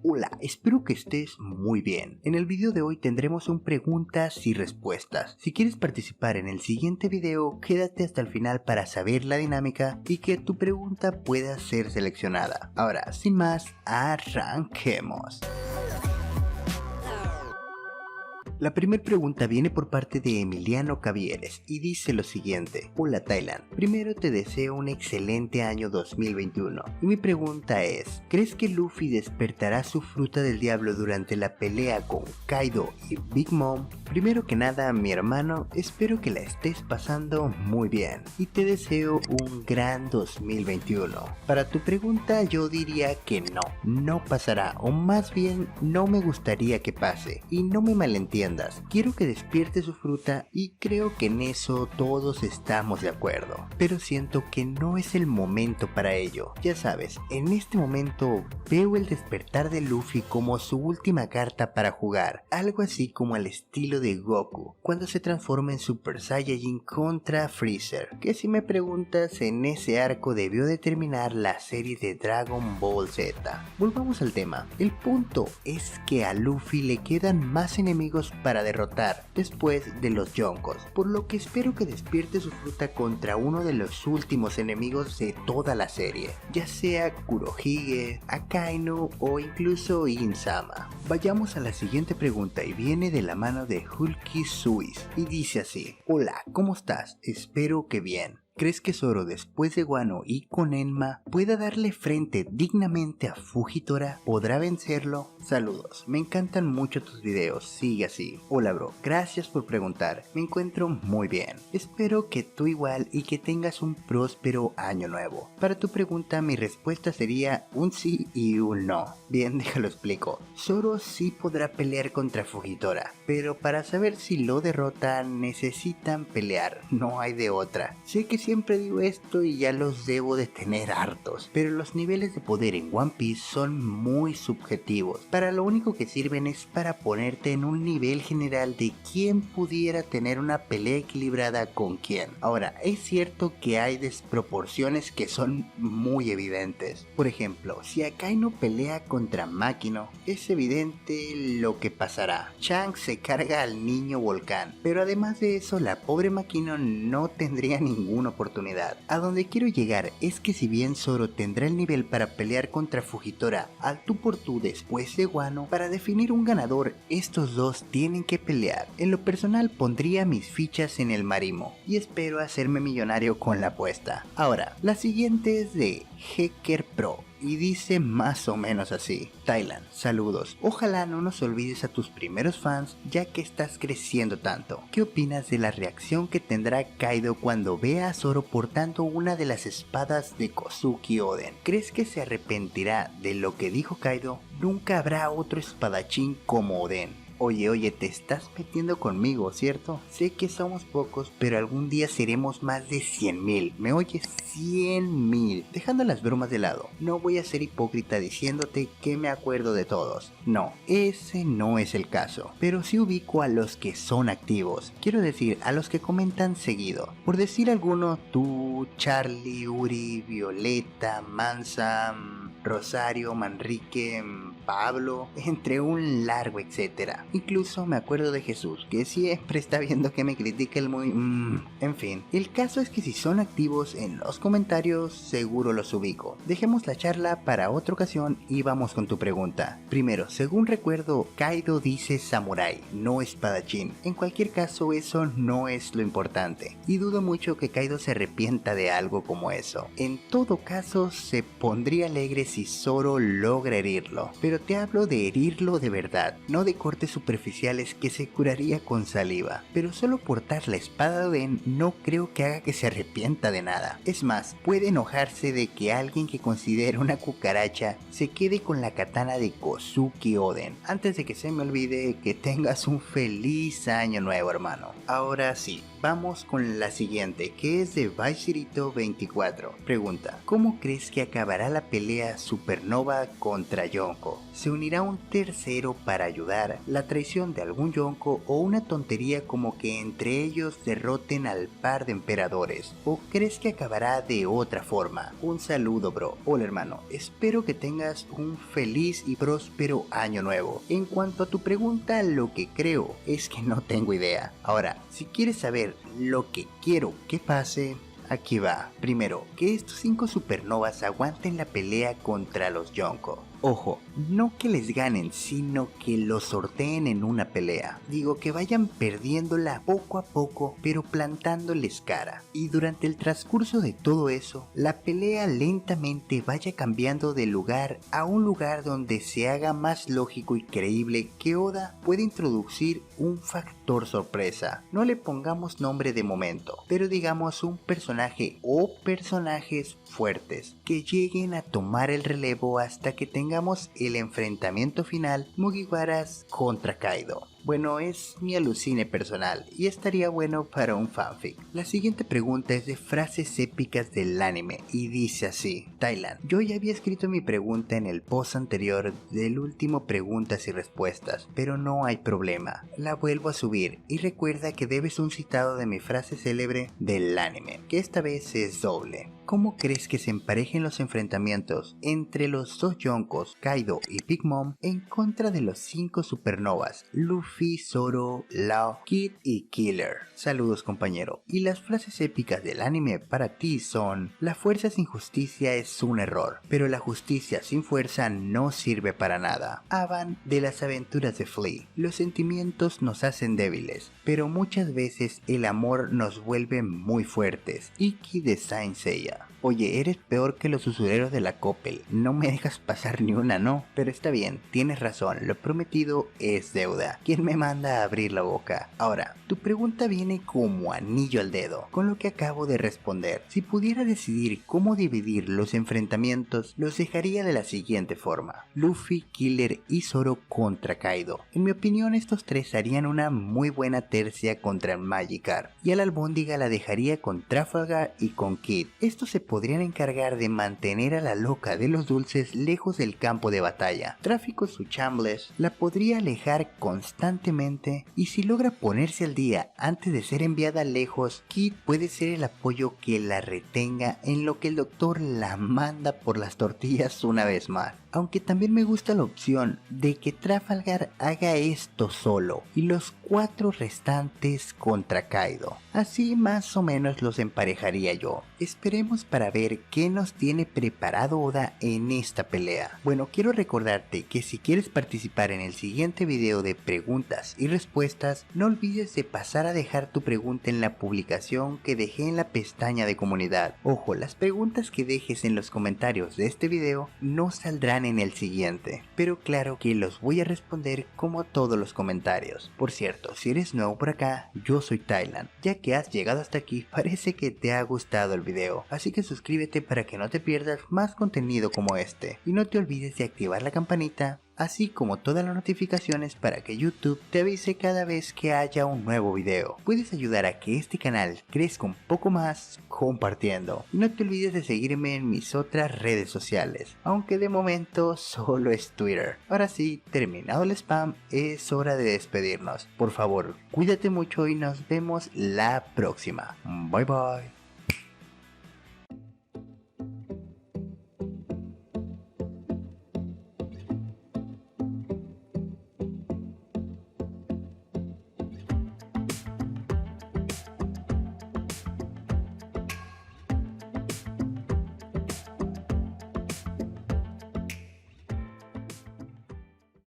Hola, espero que estés muy bien. En el video de hoy tendremos un preguntas y respuestas. Si quieres participar en el siguiente video, quédate hasta el final para saber la dinámica y que tu pregunta pueda ser seleccionada. Ahora, sin más, arranquemos. La primera pregunta viene por parte de Emiliano Cavieres y dice lo siguiente: Hola Thailand, primero te deseo un excelente año 2021 y mi pregunta es, ¿crees que Luffy despertará su fruta del diablo durante la pelea con Kaido y Big Mom? Primero que nada, mi hermano, espero que la estés pasando muy bien y te deseo un gran 2021. Para tu pregunta yo diría que no pasará, o más bien no me gustaría que pase, y no me malentiendas. Quiero que despierte su fruta y creo que en eso todos estamos de acuerdo, pero siento que no es el momento para ello. Ya sabes, en este momento veo el despertar de Luffy como su última carta para jugar, algo así como al estilo de Goku cuando se transforma en Super Saiyajin contra Freezer, que si me preguntas, en ese arco debió de terminar la serie de Dragon Ball Z. Volvamos al tema. El punto es que a Luffy le quedan más enemigos para derrotar después de los Yonkos, por lo que espero que despierte su fruta contra uno de los últimos enemigos de toda la serie, ya sea Kurohige, Akainu o incluso Insama. Vayamos a la siguiente pregunta y viene de la mano de Hulky Suis y dice así: Hola, ¿cómo estás? Espero que bien. ¿Crees que Zoro después de Wano y con Enma pueda darle frente dignamente a Fujitora? ¿Podrá vencerlo? Saludos, me encantan mucho tus videos, sigue así. Hola bro, gracias por preguntar, me encuentro muy bien. Espero que tú igual y que tengas un próspero año nuevo. Para tu pregunta mi respuesta sería un sí y un no. Bien, déjalo explico. Zoro sí podrá pelear contra Fujitora, pero para saber si lo derrotan necesitan pelear, no hay de otra. Sé que siempre digo esto y ya los debo de tener hartos, pero los niveles de poder en One Piece son muy subjetivos. Para lo único que sirven es para ponerte en un nivel general de quién pudiera tener una pelea equilibrada con quién. Ahora, es cierto que hay desproporciones que son muy evidentes. Por ejemplo, si Akainu pelea contra Makino, es evidente lo que pasará. Shanks se carga al niño volcán, pero además de eso la pobre Makino no tendría ninguna oportunidad. A donde quiero llegar es que si bien Zoro tendrá el nivel para pelear contra Fujitora al tú por tú después de Wano, para definir un ganador estos dos tienen que pelear. En lo personal pondría mis fichas en el Marimo y espero hacerme millonario con la apuesta. Ahora, la siguiente es de Hacker Pro y dice más o menos así: Thailand, saludos, ojalá no nos olvides a tus primeros fans ya que estás creciendo tanto. ¿Qué opinas de la reacción que tendrá Kaido cuando vea a Zoro portando una de las espadas de Kozuki Oden? ¿Crees que se arrepentirá de lo que dijo Kaido? Nunca habrá otro espadachín como Oden. Oye, te estás metiendo conmigo, ¿cierto? Sé que somos pocos, pero algún día seremos más de 100,000. ¿Me oyes? 100,000. Dejando las bromas de lado, no voy a ser hipócrita diciéndote que me acuerdo de todos. No, ese no es el caso. Pero sí ubico a los que son activos. Quiero decir, a los que comentan seguido. Por decir alguno, tú, Charlie, Uri, Violeta, Mansa, Rosario, Manrique, Pablo, entre un largo etcétera. Incluso me acuerdo de Jesús, que siempre está viendo que me critica el muy... En fin, el caso es que si son activos en los comentarios, seguro los ubico. Dejemos la charla para otra ocasión y vamos con tu pregunta. Primero, según recuerdo, Kaido dice samurai, no espadachín. En cualquier caso, eso no es lo importante. Y dudo mucho que Kaido se arrepienta de algo como eso. En todo caso, se pondría alegre si Zoro logra herirlo. Pero te hablo de herirlo de verdad, no de cortes superficiales que se curaría con saliva. Pero solo portar la espada de Oden no creo que haga que se arrepienta de nada. Es más, puede enojarse de que alguien que considera una cucaracha se quede con la katana de Kozuki Oden. Antes de que se me olvide, que tengas un feliz año nuevo, hermano. Ahora sí, vamos con la siguiente, que es de Vicirito 24. Pregunta: ¿cómo crees que acabará la pelea Supernova contra Yonko? se unirá un tercero para ayudar, la traición de algún yonko o una tontería como que entre ellos derroten al par de emperadores. ¿O crees que acabará de otra forma? Un saludo, bro. Hola, hermano. Espero que tengas un feliz y próspero año nuevo. En cuanto a tu pregunta, lo que creo es que no tengo idea. Ahora, si quieres saber lo que quiero que pase, aquí va. Primero, que estos 5 supernovas aguanten la pelea contra los Yonko. Ojo, no que les ganen, sino que los sorteen en una pelea. Digo, que vayan perdiéndola poco a poco, pero plantándoles cara. Y durante el transcurso de todo eso, la pelea lentamente vaya cambiando de lugar a un lugar donde se haga más lógico y creíble que Oda puede introducir un factor sorpresa. No le pongamos nombre de momento, pero digamos un personaje o personajes fuertes que lleguen a tomar el relevo hasta que tengamos el enfrentamiento final Mugiwaras contra Kaido. Bueno, es mi alucine personal y estaría bueno para un fanfic. La siguiente pregunta es de frases épicas del anime y dice así: Thailand, yo ya había escrito mi pregunta en el post anterior del último preguntas y respuestas, pero no hay problema, la vuelvo a subir y recuerda que debes un citado de mi frase célebre del anime, que esta vez es doble. ¿Cómo crees que se emparejen los enfrentamientos entre los dos Yonkos, Kaido y Big Mom, en contra de los 5 supernovas, Luffy, Zoro, Law, Kid y Killer? Saludos, compañero. Y las frases épicas del anime para ti son: la fuerza sin justicia es un error, pero la justicia sin fuerza no sirve para nada. Avan de las aventuras de Flea: los sentimientos nos hacen débiles, pero muchas veces el amor nos vuelve muy fuertes. Ikki de Saint Seiya: oye, eres peor que los usureros de la Coppel, no me dejas pasar ni una, ¿no? Pero está bien, tienes razón, lo prometido es deuda. ¿Quién me manda a abrir la boca? Ahora, tu pregunta viene como anillo al dedo con lo que acabo de responder. Si pudiera decidir cómo dividir los enfrentamientos, los dejaría de la siguiente forma: Luffy, Killer y Zoro contra Kaido. En mi opinión, estos tres harían una muy buena tercia contra el Magikarp, y a la albóndiga la dejaría con Trafalgar y con Kid. Estos se podrían encargar de mantener a la loca de los dulces lejos del campo de batalla. Tráfico su Chambliss la podría alejar constantemente, y si logra ponerse al día antes de ser enviada lejos, Kid puede ser el apoyo que la retenga en lo que el doctor la manda por las tortillas una vez más. Aunque también me gusta la opción de que Trafalgar haga esto solo y los 4 restantes contra Kaido. Así más o menos los emparejaría yo. Esperemos para ver qué nos tiene preparado Oda en esta pelea. Bueno, quiero recordarte que si quieres participar en el siguiente video de preguntas y respuestas, no olvides de pasar a dejar tu pregunta en la publicación que dejé en la pestaña de comunidad. Ojo, las preguntas que dejes en los comentarios de este video no saldrán en el siguiente, pero claro que los voy a responder como todos los comentarios. Por cierto, si eres nuevo por acá, yo soy Thailand. Ya que has llegado hasta aquí, parece que te ha gustado el video, así que suscríbete para que no te pierdas más contenido como este, y no te olvides de activar la campanita, así como todas las notificaciones para que YouTube te avise cada vez que haya un nuevo video. Puedes ayudar a que este canal crezca un poco más compartiendo. Y no te olvides de seguirme en mis otras redes sociales, aunque de momento solo es Twitter. Ahora sí, terminado el spam, es hora de despedirnos. Por favor, cuídate mucho y nos vemos la próxima. Bye bye.